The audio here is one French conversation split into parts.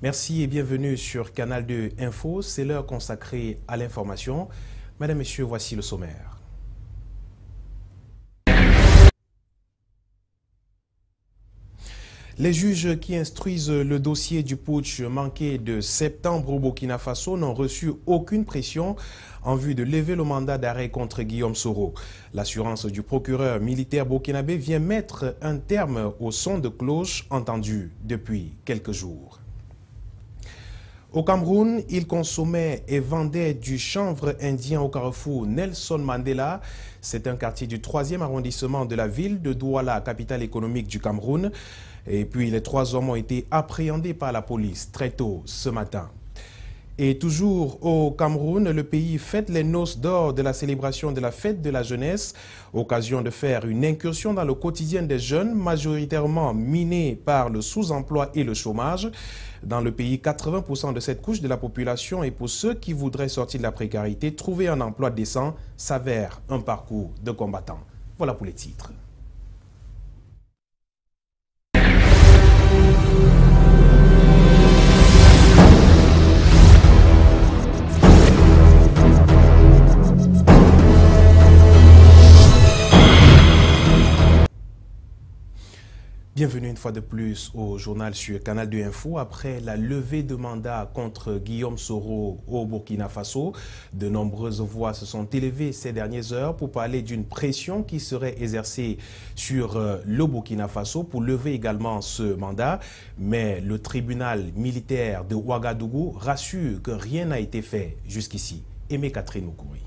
Merci et bienvenue sur Canal 2 Info. C'est l'heure consacrée à l'information. Mesdames, Messieurs, voici le sommaire. Les juges qui instruisent le dossier du putsch manqué de septembre au Burkina Faso n'ont reçu aucune pression en vue de lever le mandat d'arrêt contre Guillaume Soro. L'assurance du procureur militaire burkinabé vient mettre un terme au son de cloche entendu depuis quelques jours. Au Cameroun, il consommait et vendait du chanvre indien au carrefour Nelson Mandela. C'est un quartier du 3e arrondissement de la ville de Douala, capitale économique du Cameroun. Et puis les 3 hommes ont été appréhendés par la police très tôt ce matin. Et toujours au Cameroun, le pays fête les noces d'or de la célébration de la fête de la jeunesse, occasion de faire une incursion dans le quotidien des jeunes, majoritairement minés par le sous-emploi et le chômage. Dans le pays, 80% de cette couche de la population et pour ceux qui voudraient sortir de la précarité, trouver un emploi décent s'avère un parcours de combattant. Voilà pour les titres. Bienvenue une fois de plus au journal sur Canal 2 Info. Après la levée de mandat contre Guillaume Soro au Burkina Faso, de nombreuses voix se sont élevées ces dernières heures pour parler d'une pression qui serait exercée sur le Burkina Faso pour lever également ce mandat. Mais le tribunal militaire de Ouagadougou rassure que rien n'a été fait jusqu'ici. Aimé Catherine Moukouri.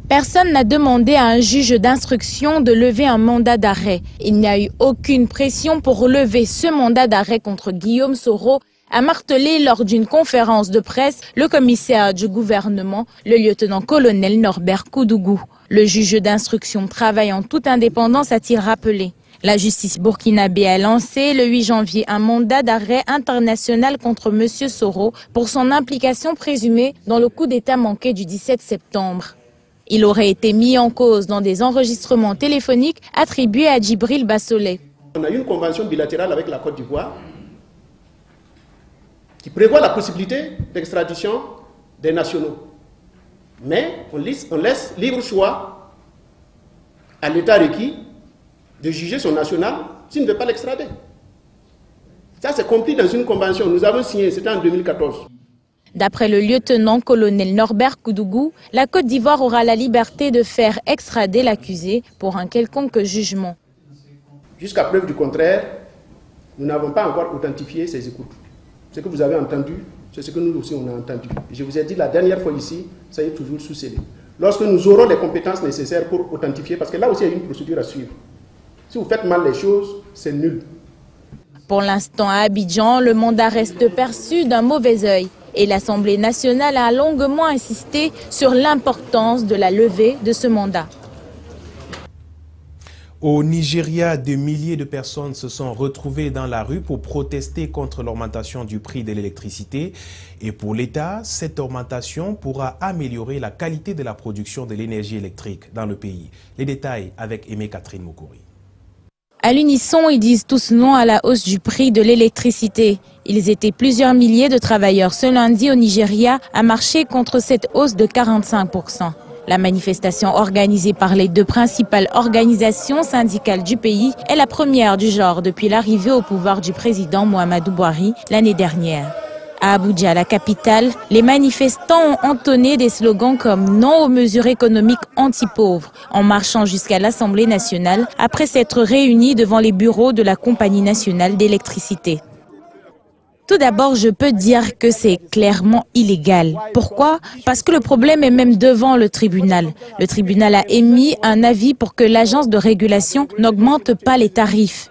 Personne n'a demandé à un juge d'instruction de lever un mandat d'arrêt. Il n'y a eu aucune pression pour lever ce mandat d'arrêt contre Guillaume Soro, a martelé lors d'une conférence de presse le commissaire du gouvernement, le lieutenant-colonel Norbert Koudougou. Le juge d'instruction travaille en toute indépendance, a-t-il rappelé. La justice burkinabé a lancé le 8 janvier un mandat d'arrêt international contre M. Soro pour son implication présumée dans le coup d'État manqué du 17 septembre. Il aurait été mis en cause dans des enregistrements téléphoniques attribués à Djibril Bassolé. On a eu une convention bilatérale avec la Côte d'Ivoire qui prévoit la possibilité d'extradition des nationaux. Mais on laisse libre choix à l'État requis de juger son national s'il ne veut pas l'extrader. Ça, c'est compris dans une convention. Nous avons signé, c'était en 2014. D'après le lieutenant-colonel Norbert Koudougou, la Côte d'Ivoire aura la liberté de faire extrader l'accusé pour un quelconque jugement. Jusqu'à preuve du contraire, nous n'avons pas encore authentifié ces écoutes. Ce que vous avez entendu, c'est ce que nous aussi on a entendu. Je vous ai dit la dernière fois ici, ça y est toujours sous scellé. Lorsque nous aurons les compétences nécessaires pour authentifier, parce que là aussi il y a une procédure à suivre. Si vous faites mal les choses, c'est nul. Pour l'instant, à Abidjan, le mandat reste perçu d'un mauvais œil. Et l'Assemblée nationale a longuement insisté sur l'importance de la levée de ce mandat. Au Nigeria, des milliers de personnes se sont retrouvées dans la rue pour protester contre l'augmentation du prix de l'électricité. Et pour l'État, cette augmentation pourra améliorer la qualité de la production de l'énergie électrique dans le pays. Les détails avec Aimé Catherine Moukouri. À l'unisson, ils disent tous non à la hausse du prix de l'électricité. Ils étaient plusieurs milliers de travailleurs ce lundi au Nigeria à marcher contre cette hausse de 45%. La manifestation organisée par les 2 principales organisations syndicales du pays est la première du genre depuis l'arrivée au pouvoir du président Muhammadu Buhari l'année dernière. À Abuja, la capitale, les manifestants ont entonné des slogans comme « Non aux mesures économiques anti-pauvres » en marchant jusqu'à l'Assemblée nationale après s'être réunis devant les bureaux de la Compagnie nationale d'électricité. Tout d'abord, je peux dire que c'est clairement illégal. Pourquoi? Parce que le problème est même devant le tribunal. Le tribunal a émis un avis pour que l'agence de régulation n'augmente pas les tarifs.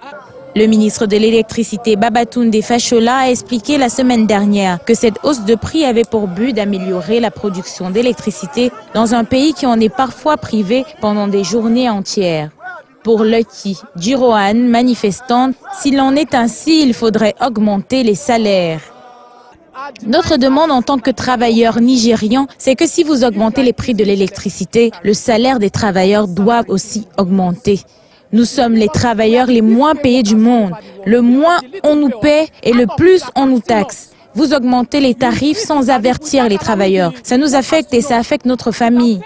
Le ministre de l'électricité Babatunde Fashola a expliqué la semaine dernière que cette hausse de prix avait pour but d'améliorer la production d'électricité dans un pays qui en est parfois privé pendant des journées entières. Pour Lucky Jirohan, manifestante, s'il en est ainsi, il faudrait augmenter les salaires. Notre demande en tant que travailleurs nigérians, c'est que si vous augmentez les prix de l'électricité, le salaire des travailleurs doit aussi augmenter. Nous sommes les travailleurs les moins payés du monde. Le moins on nous paie et le plus on nous taxe. Vous augmentez les tarifs sans avertir les travailleurs. Ça nous affecte et ça affecte notre famille.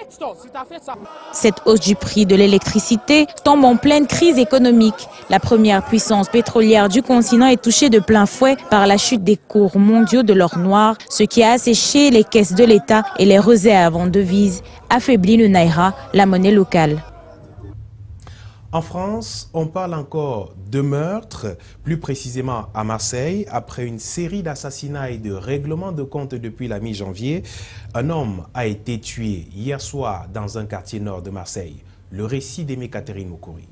Cette hausse du prix de l'électricité tombe en pleine crise économique. La première puissance pétrolière du continent est touchée de plein fouet par la chute des cours mondiaux de l'or noir, ce qui a asséché les caisses de l'État et les réserves en devises, affaibli le naira, la monnaie locale. En France, on parle encore de meurtres, plus précisément à Marseille. Après une série d'assassinats et de règlements de compte depuis la mi-janvier, un homme a été tué hier soir dans un quartier nord de Marseille. Le récit d'Aimé Catherine Moukouri.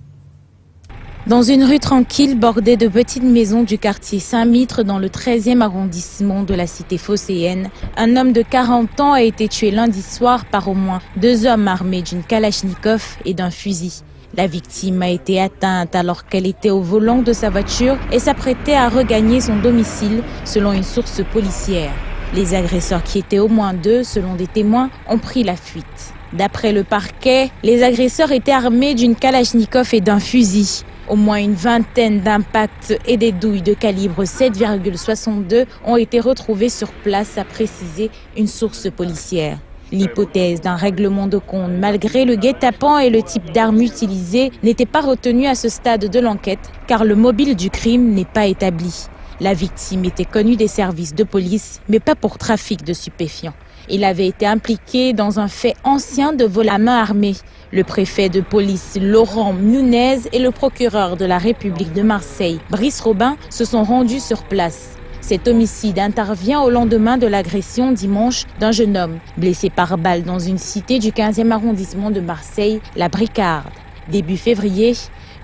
Dans une rue tranquille bordée de petites maisons du quartier Saint-Mitre dans le 13e arrondissement de la cité phocéenne, un homme de 40 ans a été tué lundi soir par au moins 2 hommes armés d'une kalachnikov et d'un fusil. La victime a été atteinte alors qu'elle était au volant de sa voiture et s'apprêtait à regagner son domicile, selon une source policière. Les agresseurs, qui étaient au moins 2, selon des témoins, ont pris la fuite. D'après le parquet, les agresseurs étaient armés d'une kalachnikov et d'un fusil. Au moins une vingtaine d'impacts et des douilles de calibre 7,62 ont été retrouvées sur place, a précisé une source policière. L'hypothèse d'un règlement de compte, malgré le guet-apens et le type d'arme utilisée, n'était pas retenue à ce stade de l'enquête, car le mobile du crime n'est pas établi. La victime était connue des services de police, mais pas pour trafic de stupéfiants. Il avait été impliqué dans un fait ancien de vol à main armée. Le préfet de police Laurent Nunez et le procureur de la République de Marseille, Brice Robin, se sont rendus sur place. Cet homicide intervient au lendemain de l'agression dimanche d'un jeune homme blessé par balle dans une cité du 15e arrondissement de Marseille, la Bricarde. Début février,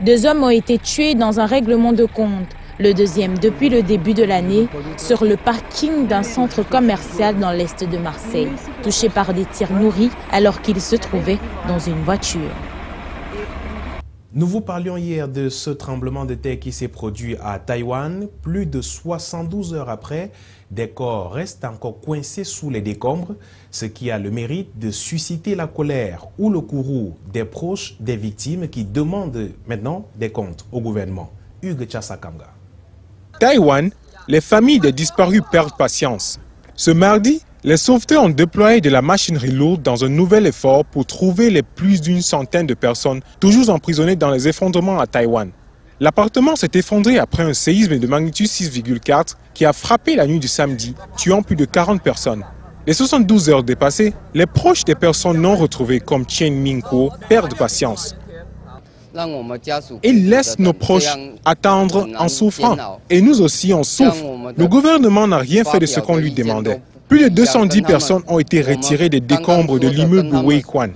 2 hommes ont été tués dans un règlement de compte. Le deuxième depuis le début de l'année, sur le parking d'un centre commercial dans l'est de Marseille, touché par des tirs nourris alors qu'il se trouvait dans une voiture. Nous vous parlions hier de ce tremblement de terre qui s'est produit à Taïwan. Plus de 72 heures après, des corps restent encore coincés sous les décombres, ce qui a le mérite de susciter la colère ou le courroux des proches des victimes qui demandent maintenant des comptes au gouvernement. Hugues Tchassakanga. Taïwan, les familles des disparus perdent patience. Ce mardi, les sauveteurs ont déployé de la machinerie lourde dans un nouvel effort pour trouver les plus d'une centaine de personnes toujours emprisonnées dans les effondrements à Taïwan. L'appartement s'est effondré après un séisme de magnitude 6,4 qui a frappé la nuit du samedi, tuant plus de 40 personnes. Les 72 heures dépassées, les proches des personnes non retrouvées comme Chen Mingkuo perdent patience. Ils laissent nos proches attendre en souffrant. Et nous aussi, on souffre. Le gouvernement n'a rien fait de ce qu'on lui demandait. Plus de 210 personnes ont été retirées des décombres de l'immeuble Weikwan.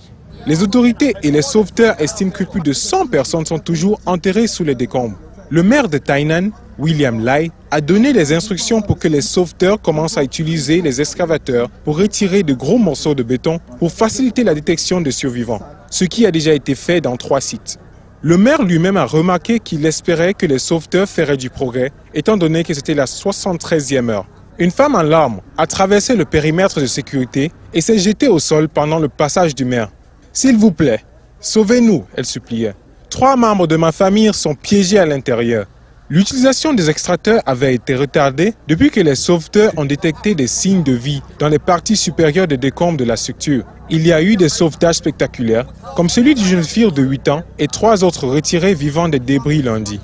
Les autorités et les sauveteurs estiment que plus de 100 personnes sont toujours enterrées sous les décombres. Le maire de Tainan, William Lai, a donné des instructions pour que les sauveteurs commencent à utiliser les excavateurs pour retirer de gros morceaux de béton pour faciliter la détection des survivants, ce qui a déjà été fait dans 3 sites. Le maire lui-même a remarqué qu'il espérait que les sauveteurs feraient du progrès, étant donné que c'était la 73e heure. Une femme en larmes a traversé le périmètre de sécurité et s'est jetée au sol pendant le passage du maire. « S'il vous plaît, sauvez-nous », elle suppliait. 3 membres de ma famille sont piégés à l'intérieur. L'utilisation des extracteurs avait été retardée depuis que les sauveteurs ont détecté des signes de vie dans les parties supérieures des décombres de la structure. Il y a eu des sauvetages spectaculaires, comme celui d'une jeune fille de 8 ans et 3 autres retirés vivants des débris lundi.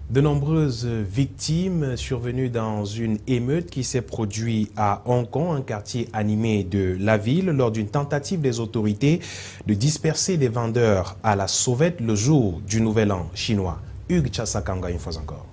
De nombreuses victimes survenues dans une émeute qui s'est produite à Hong Kong, un quartier animé de la ville, lors d'une tentative des autorités de disperser des vendeurs à la sauvette le jour du Nouvel An chinois. Hugues Tchassakanga, une fois encore.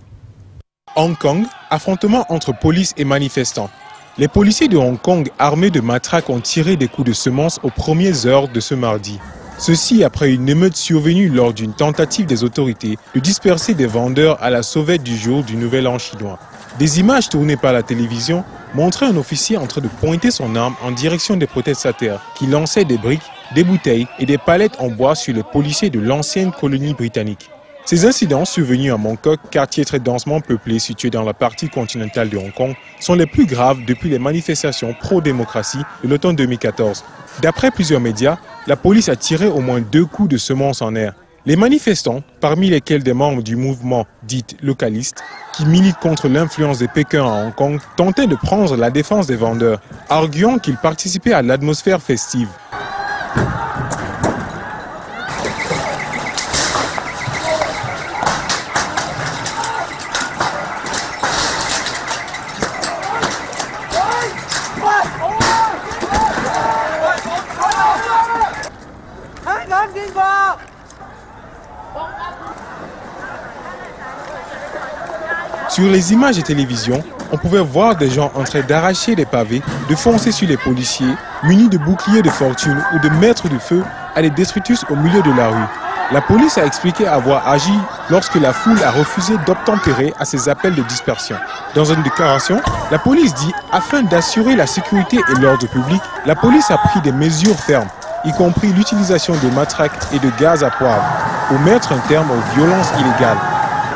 Hong Kong, affrontement entre police et manifestants. Les policiers de Hong Kong armés de matraques ont tiré des coups de semonce aux premières heures de ce mardi. Ceci après une émeute survenue lors d'une tentative des autorités de disperser des vendeurs à la sauvette du jour du Nouvel An chinois. Des images tournées par la télévision montraient un officier en train de pointer son arme en direction des protestataires qui lançaient des briques, des bouteilles et des palettes en bois sur les policiers de l'ancienne colonie britannique. Ces incidents survenus à Mongkok, quartier très densément peuplé situé dans la partie continentale de Hong Kong, sont les plus graves depuis les manifestations pro-démocratie de l'automne 2014. D'après plusieurs médias, la police a tiré au moins 2 coups de semonce en air. Les manifestants, parmi lesquels des membres du mouvement dit localiste, qui militent contre l'influence de Pékin à Hong Kong, tentaient de prendre la défense des vendeurs, arguant qu'ils participaient à l'atmosphère festive. Sur les images de télévision, on pouvait voir des gens en train d'arracher des pavés, de foncer sur les policiers, munis de boucliers de fortune ou de mettre du feu à des détritus au milieu de la rue. La police a expliqué avoir agi lorsque la foule a refusé d'obtempérer à ces appels de dispersion. Dans une déclaration, la police dit « Afin d'assurer la sécurité et l'ordre public, la police a pris des mesures fermes, y compris l'utilisation de matraques et de gaz à poivre, pour mettre un terme aux violences illégales. »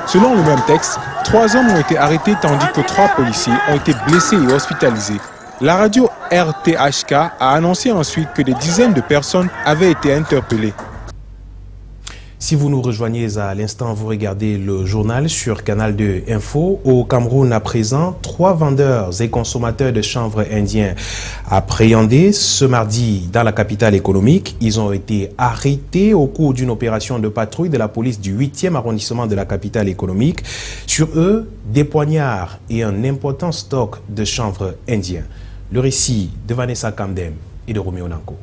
Selon le même texte, 3 hommes ont été arrêtés tandis que 3 policiers ont été blessés et hospitalisés. La radio RTHK a annoncé ensuite que des dizaines de personnes avaient été interpellées. Si vous nous rejoignez à l'instant, vous regardez le journal sur Canal 2 Info. Au Cameroun, à présent, 3 vendeurs et consommateurs de chanvre indien appréhendés ce mardi dans la capitale économique. Ils ont été arrêtés au cours d'une opération de patrouille de la police du 8e arrondissement de la capitale économique. Sur eux, des poignards et un important stock de chanvre indien. Le récit de Vanessa Kamdem et de Roméo Nanko.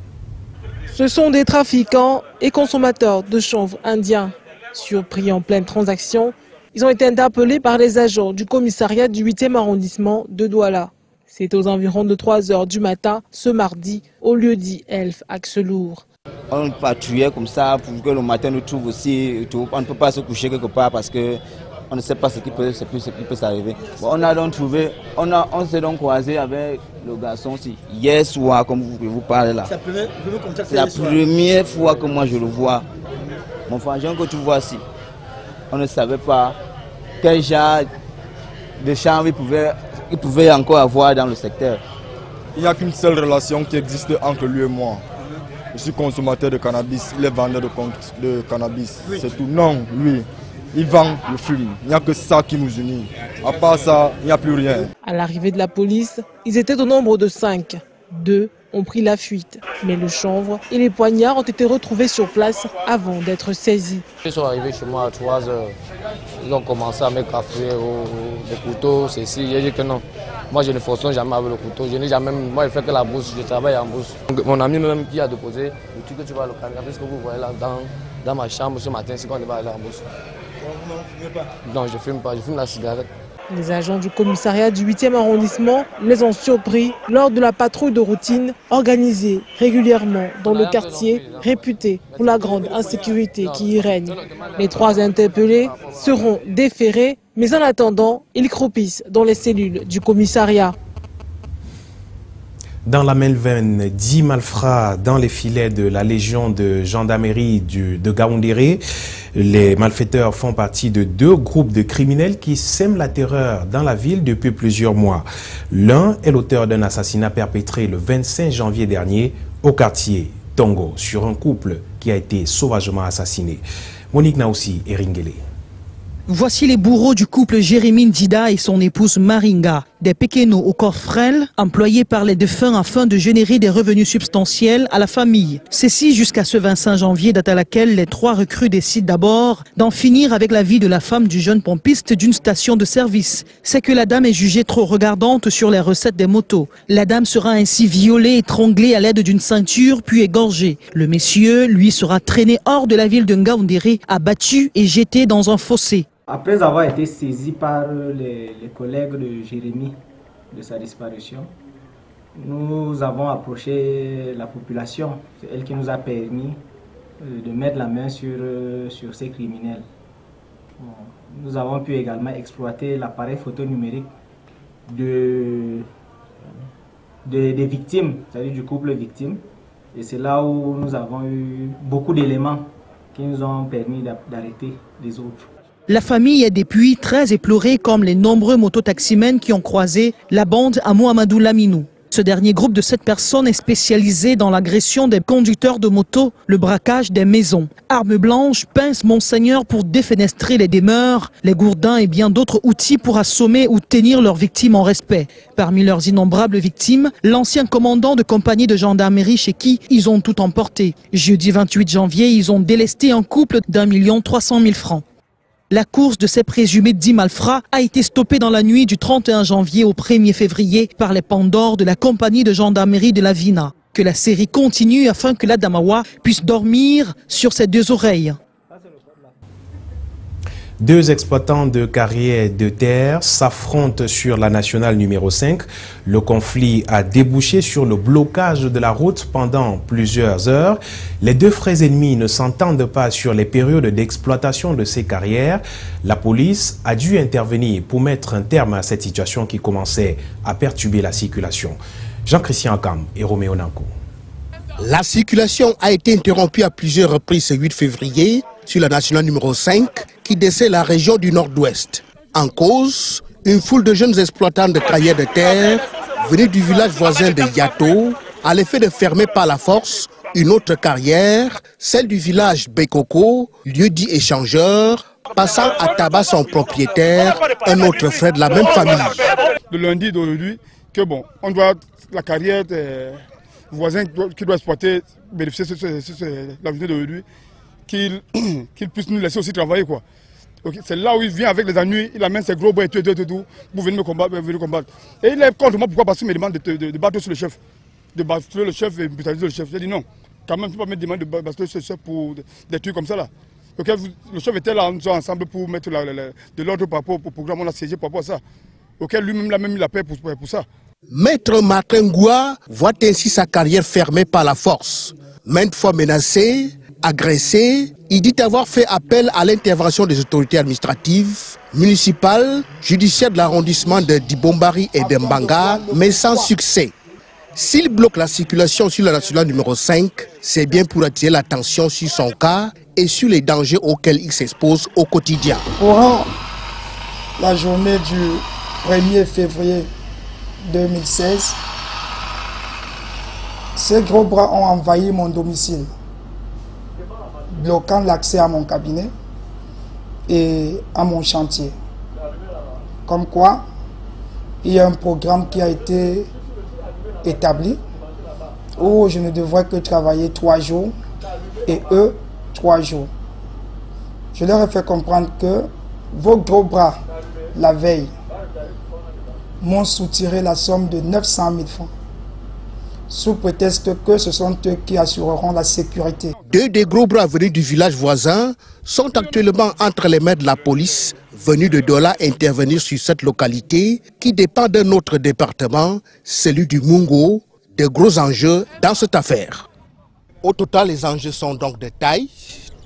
Ce sont des trafiquants et consommateurs de chanvre indien. Surpris en pleine transaction, ils ont été interpellés par les agents du commissariat du 8e arrondissement de Douala. C'est aux environs de 3 h du matin, ce mardi, au lieu dit Elf Axelour. On patrouillait comme ça pour que le matin nous trouve aussi. On ne peut pas se coucher quelque part parce que on ne sait pas ce qui peut s'arriver. Bon, on a donc trouvé, on s'est donc croisé avec le garçon aussi. Hier soir, comme vous parlez là. C'est la première fois que moi je le vois. Mon frangin que tu vois ici, on ne savait pas quel genre de chanvre il pouvait encore avoir dans le secteur. Il n'y a qu'une seule relation qui existe entre lui et moi. Je suis consommateur de cannabis, il est vendeur de cannabis. Oui. C'est tout. Non, lui. Il vend le fume. Il n'y a que ça qui nous unit. À part ça, il n'y a plus rien. À l'arrivée de la police, ils étaient au nombre de 5. 2 ont pris la fuite. Mais le chanvre et les poignards ont été retrouvés sur place avant d'être saisis. Ils sont arrivés chez moi à 3 h. Ils ont commencé à me cafouiller au couteau, ceci. J'ai dit que non. Moi, je ne fonctionne jamais avec le couteau. Je n'ai jamais. Moi, je fais que la bourse. Je travaille en bourse. Mon ami même qui a déposé le truc que tu vois le caméra, ce que vous voyez là dans ma chambre ce matin, c'est qu'on va aller en bourse. Vous ne fumez pas? Non, je ne fume pas, je fume la cigarette. Les agents du commissariat du 8e arrondissement les ont surpris lors de la patrouille de routine organisée régulièrement dans le quartier réputé pour la grande insécurité qui y règne. Les 3 interpellés seront déférés, mais en attendant, ils croupissent dans les cellules du commissariat. Dans la même veine, 10 malfrats dans les filets de la Légion de gendarmerie de Gaoundéré. Les malfaiteurs font partie de 2 groupes de criminels qui sèment la terreur dans la ville depuis plusieurs mois. L'un est l'auteur d'un assassinat perpétré le 25 janvier dernier au quartier Tongo sur un couple qui a été sauvagement assassiné. Monique Naoussi et Ringele. Voici les bourreaux du couple Jérémy Ndida et son épouse Maringa, des péquenos au corps frêle, employés par les défunts afin de générer des revenus substantiels à la famille. Ceci jusqu'à ce 25 janvier, date à laquelle les 3 recrues décident d'abord d'en finir avec la vie de la femme du jeune pompiste d'une station de service. C'est que la dame est jugée trop regardante sur les recettes des motos. La dame sera ainsi violée, étranglée à l'aide d'une ceinture, puis égorgée. Le monsieur, lui, sera traîné hors de la ville de Ngaoundéré, abattu et jeté dans un fossé. Après avoir été saisi par les collègues de Jérémy de sa disparition, nous avons approché la population. C'est elle qui nous a permis de mettre la main sur ces criminels. Nous avons pu également exploiter l'appareil photo numérique des victimes, c'est-à-dire du couple victime. Et c'est là où nous avons eu beaucoup d'éléments qui nous ont permis d'arrêter les autres. La famille est depuis très éplorée, comme les nombreux mototaximens qui ont croisé la bande à Mohamedou Laminou. Ce dernier groupe de 7 personnes est spécialisé dans l'agression des conducteurs de moto, le braquage des maisons. Armes blanches, pinces Monseigneur pour défenestrer les demeures, les gourdins et bien d'autres outils pour assommer ou tenir leurs victimes en respect. Parmi leurs innombrables victimes, l'ancien commandant de compagnie de gendarmerie chez qui ils ont tout emporté. Jeudi 28 janvier, ils ont délesté un couple d'1 300 000 francs. La course de ces présumés 10 malfrats a été stoppée dans la nuit du 31 janvier au 1er février par les pandores de la compagnie de gendarmerie de la Vina. Que la série continue afin que l'Adamawa puisse dormir sur ses 2 oreilles. 2 exploitants de carrières de terre s'affrontent sur la nationale numéro 5. Le conflit a débouché sur le blocage de la route pendant plusieurs heures. Les 2 frères ennemis ne s'entendent pas sur les périodes d'exploitation de ces carrières. La police a dû intervenir pour mettre un terme à cette situation qui commençait à perturber la circulation. Jean-Christian Akam et Roméo Nanko. La circulation a été interrompue à plusieurs reprises ce 8 février sur la nationale numéro 5 qui dessert la région du nord-ouest. En cause, une foule de jeunes exploitants de carrières de terre venus du village voisin de Yato à l'effet de fermer par la force une autre carrière, celle du village Bekoko, lieu dit échangeur, passant à tabac son propriétaire, un autre frère de la même famille. Le lundi d'aujourd'hui, que bon, on doit la carrière voisin qui doit exploiter, bénéficier de la journée d'aujourd'hui, qu'il puisse nous laisser aussi travailler, quoi. Okay. C'est là où il vient avec les ennuis, il amène ses gros bois et tout, pour venir me combattre, Et il est contre moi, pourquoi? Parce qu'il me demande de battre sur le chef, de battre le chef et brutaliser le chef. J'ai dit non, quand même, tu ne peux pas me demander de battre sur le chef pour des trucs comme ça là. Okay. Le chef était là ensemble pour mettre de l'ordre par rapport au programme, on a siégé par rapport à ça. Okay. Lui-même, il a même eu la paix pour ça. Maître Martin Goua voit ainsi sa carrière fermée par la force. Maintes fois menacé, agressé, il dit avoir fait appel à l'intervention des autorités administratives, municipales, judiciaires de l'arrondissement de Dibombari et de Mbanga, mais sans succès. S'il bloque la circulation sur la nationale numéro 5, c'est bien pour attirer l'attention sur son cas et sur les dangers auxquels il s'expose au quotidien. Courant la journée du 1er février 2016, ces gros bras ont envahi mon domicile, bloquant l'accès à mon cabinet et à mon chantier. Comme quoi, il y a un programme qui a été établi où je ne devrais que travailler 3 jours et eux 3 jours. Je leur ai fait comprendre que vos gros bras, la veille, m'ont soutiré la somme de 900 000 francs, sous prétexte que ce sont eux qui assureront la sécurité. 2 des gros bras venus du village voisin sont actuellement entre les mains de la police, venus de Dola intervenir sur cette localité qui dépend d'un autre département, celui du Mungo. De gros enjeux dans cette affaire. Au total, les enjeux sont donc de taille,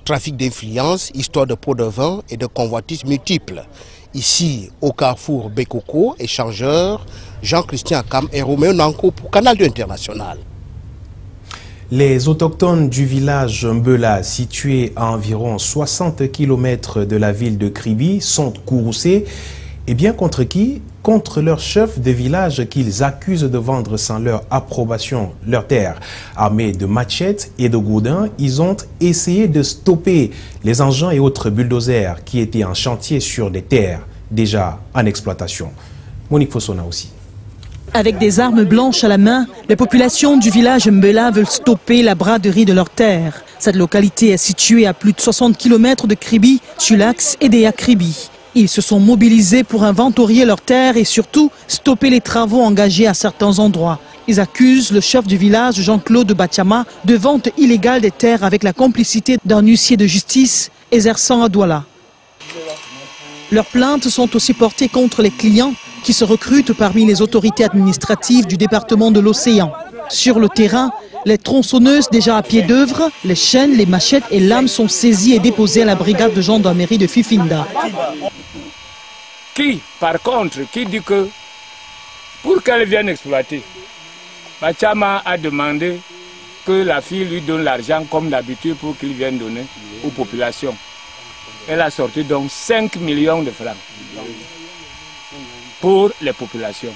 trafic d'influence, histoire de pots de vin et de convoitises multiples. Ici, au carrefour Bekoko, échangeur, Jean-Christian Akam et Roméo Nanko pour Canal 2 International. Les autochtones du village Mbela, situé à environ 60 km de la ville de Kribi, sont courroucés. Et bien contre qui? Contre leur chef de village qu'ils accusent de vendre sans leur approbation leurs terres. Armés de machettes et de gourdins, ils ont essayé de stopper les engins et autres bulldozers qui étaient en chantier sur des terres déjà en exploitation. Monique Fossona aussi. Avec des armes blanches à la main, les populations du village Mbela veulent stopper la braderie de leurs terres. Cette localité est située à plus de 60 km de Kribi, sur l'axe Edea-Kribi. Ils se sont mobilisés pour inventorier leurs terres et surtout stopper les travaux engagés à certains endroits. Ils accusent le chef du village, Jean-Claude Bachama, de vente illégale des terres avec la complicité d'un huissier de justice exerçant à Douala. Leurs plaintes sont aussi portées contre les clients qui se recrutent parmi les autorités administratives du département de l'Océan. Sur le terrain, Les tronçonneuses déjà à pied d'œuvre, les chaînes, les machettes et lames sont saisies et déposées à la brigade de gendarmerie de Fifinda. Qui, par contre, qui dit que pour qu'elle vienne exploiter, Bachama a demandé que la fille lui donne l'argent comme d'habitude pour qu'il vienne donner aux populations. Elle a sorti donc 5 millions de francs pour les populations.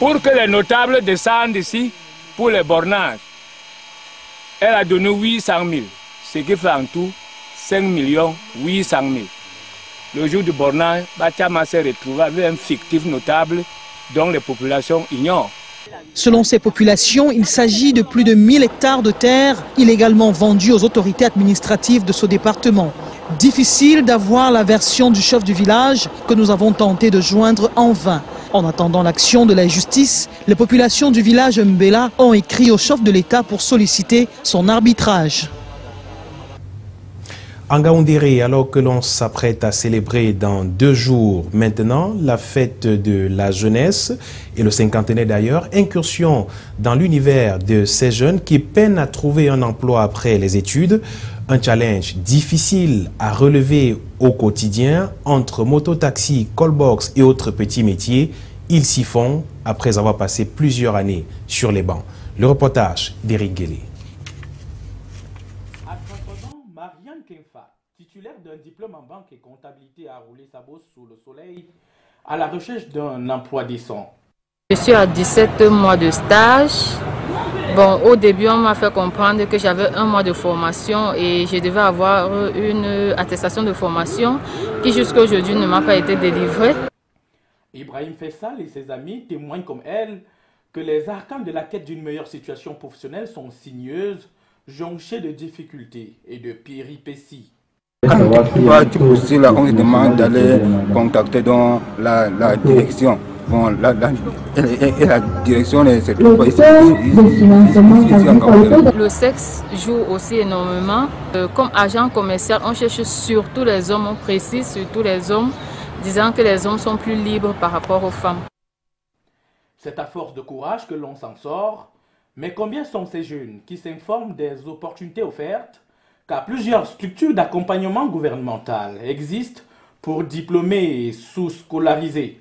Pour que les notables descendent ici, pour les bornages, elle a donné 800 000, ce qui fait en tout 5 800 000. Le jour du bornage, Bachama s'est retrouvé avec un fictif notable dont les populations ignorent. Selon ces populations, il s'agit de plus de 1000 hectares de terre illégalement vendus aux autorités administratives de ce département. Difficile d'avoir la version du chef du village que nous avons tenté de joindre en vain. En attendant l'action de la justice, les populations du village Mbela ont écrit au chef de l'État pour solliciter son arbitrage. En Ngaoundéré, alors que l'on s'apprête à célébrer dans 2 jours maintenant la fête de la jeunesse et le cinquantenaire d'ailleurs, incursion dans l'univers de ces jeunes qui peinent à trouver un emploi après les études. Un challenge difficile à relever au quotidien entre moto-taxi, callbox et autres petits métiers. Ils s'y font après avoir passé plusieurs années sur les bancs. Le reportage d'Éric Guélé. À 30 ans, Marianne Kenfa, titulaire d'un diplôme en banque et comptabilité, a roulé sa bosse sous le soleil à la recherche d'un emploi décent. Je suis à 17 mois de stage. Bon, au début, on m'a fait comprendre que j'avais 1 mois de formation et je devais avoir une attestation de formation qui jusqu'à aujourd'hui ne m'a pas été délivrée. Ibrahim Fessal et ses amis témoignent comme elle que les arcanes de la quête d'une meilleure situation professionnelle sont sinueuses, jonchées de difficultés et de péripéties. Quand tu postules, on te demande d'aller contacter dans la direction. Bon, la direction ne se trouve pas ici. Le sexe joue aussi énormément. Comme agent commercial, on cherche surtout les hommes, on précise surtout les hommes, disant que les hommes sont plus libres par rapport aux femmes. C'est à force de courage que l'on s'en sort. Mais combien sont ces jeunes qui s'informent des opportunités offertes? Car plusieurs structures d'accompagnement gouvernemental existent pour diplômer et sous-scolariser.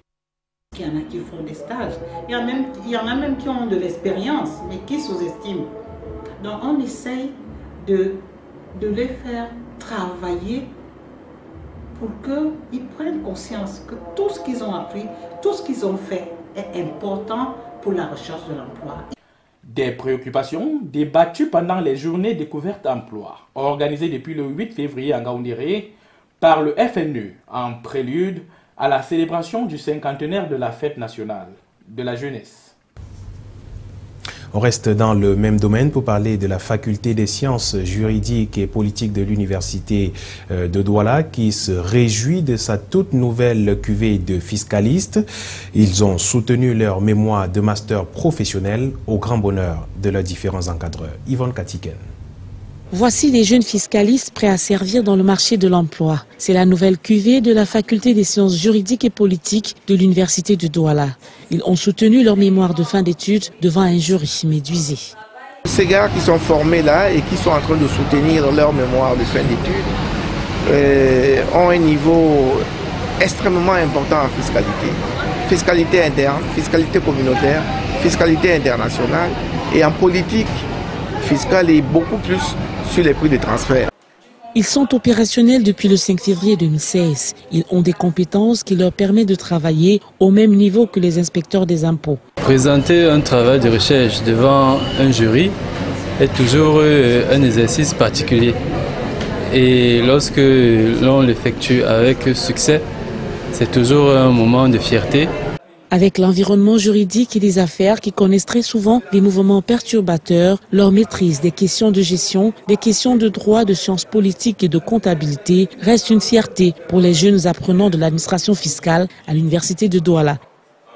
Il y en a qui font des stages, il y en a même qui ont de l'expérience, mais qui sous-estiment. Donc on essaye de les faire travailler pour qu'ils prennent conscience que tout ce qu'ils ont appris, tout ce qu'ils ont fait est important pour la recherche de l'emploi. Des préoccupations débattues pendant les journées découvertes emploi, organisées depuis le 8 février à Ngaoundéré par le FNU en prélude à la célébration du cinquantenaire de la fête nationale de la jeunesse. On reste dans le même domaine pour parler de la faculté des sciences juridiques et politiques de l'université de Douala qui se réjouit de sa toute nouvelle cuvée de fiscalistes. Ils ont soutenu leur mémoire de master professionnel au grand bonheur de leurs différents encadreurs. Yvonne Katiken. Voici les jeunes fiscalistes prêts à servir dans le marché de l'emploi. C'est la nouvelle cuvée de la faculté des sciences juridiques et politiques de l'université de Douala. Ils ont soutenu leur mémoire de fin d'études devant un jury médusé. Ces gars qui sont formés là et qui sont en train de soutenir leur mémoire de fin d'études ont un niveau extrêmement important en fiscalité. Fiscalité interne, fiscalité communautaire, fiscalité internationale et en politique fiscale et beaucoup plus sur les prix de transfert. Ils sont opérationnels depuis le 5 février 2016. Ils ont des compétences qui leur permettent de travailler au même niveau que les inspecteurs des impôts. Présenter un travail de recherche devant un jury est toujours un exercice particulier. Et lorsque l'on l'effectue avec succès, c'est toujours un moment de fierté. Avec l'environnement juridique et des affaires qui connaissent très souvent des mouvements perturbateurs, leur maîtrise des questions de gestion, des questions de droit, de sciences politiques et de comptabilité reste une fierté pour les jeunes apprenants de l'administration fiscale à l'université de Douala.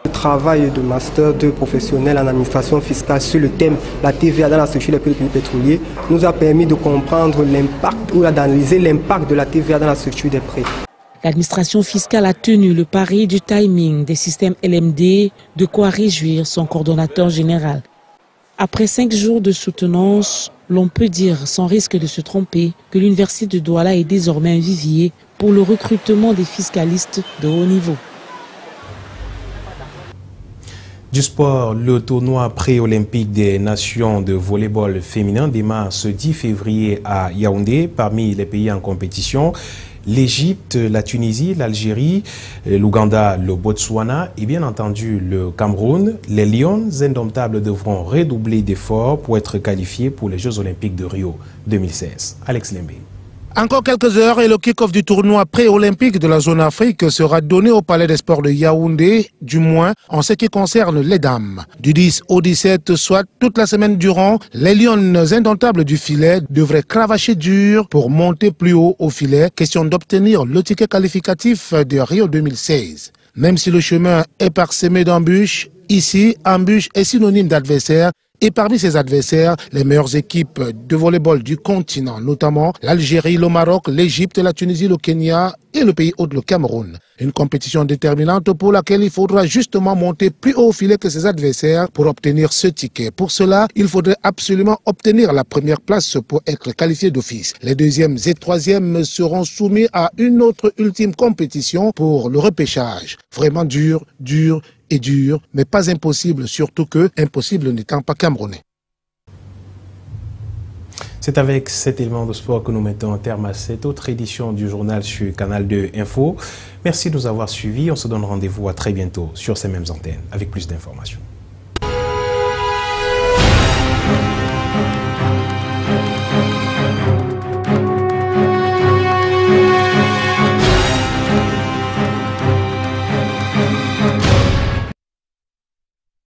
Le travail de master 2 professionnel en administration fiscale sur le thème la TVA dans la structure des produits pétroliers nous a permis de comprendre l'impact ou d'analyser l'impact de la TVA dans la structure des prêts. L'administration fiscale a tenu le pari du timing des systèmes LMD, de quoi réjouir son coordonnateur général. Après 5 jours de soutenance, l'on peut dire, sans risque de se tromper, que l'université de Douala est désormais un vivier pour le recrutement des fiscalistes de haut niveau. Du sport, le tournoi pré-olympique des nations de volleyball féminin démarre ce 10 février à Yaoundé. Parmi les pays en compétition, l'Égypte, la Tunisie, l'Algérie, l'Ouganda, le Botswana et bien entendu le Cameroun. Les Lions indomptables devront redoubler d'efforts pour être qualifiés pour les Jeux olympiques de Rio 2016. Alex Lembe. Encore quelques heures et le kick-off du tournoi pré-olympique de la zone Afrique sera donné au Palais des Sports de Yaoundé, du moins en ce qui concerne les dames. Du 10 au 17, soit toute la semaine durant, les Lions indomptables du filet devraient cravacher dur pour monter plus haut au filet, question d'obtenir le ticket qualificatif de Rio 2016. Même si le chemin est parsemé d'embûches, ici, embûche est synonyme d'adversaire. Et parmi ces adversaires, les meilleures équipes de volleyball du continent, notamment l'Algérie, le Maroc, l'Égypte, la Tunisie, le Kenya et le pays hôte, le Cameroun. Une compétition déterminante pour laquelle il faudra justement monter plus haut au filet que ses adversaires pour obtenir ce ticket. Pour cela, il faudrait absolument obtenir la première place pour être qualifié d'office. Les deuxièmes et troisièmes seront soumis à une autre ultime compétition pour le repêchage. Vraiment dur, mais pas impossible, surtout que impossible n'étant pas camerounais. C'est avec cet élément de sport que nous mettons un terme à cette autre édition du journal sur Canal 2 Info. Merci de nous avoir suivis. On se donne rendez-vous à très bientôt sur ces mêmes antennes avec plus d'informations.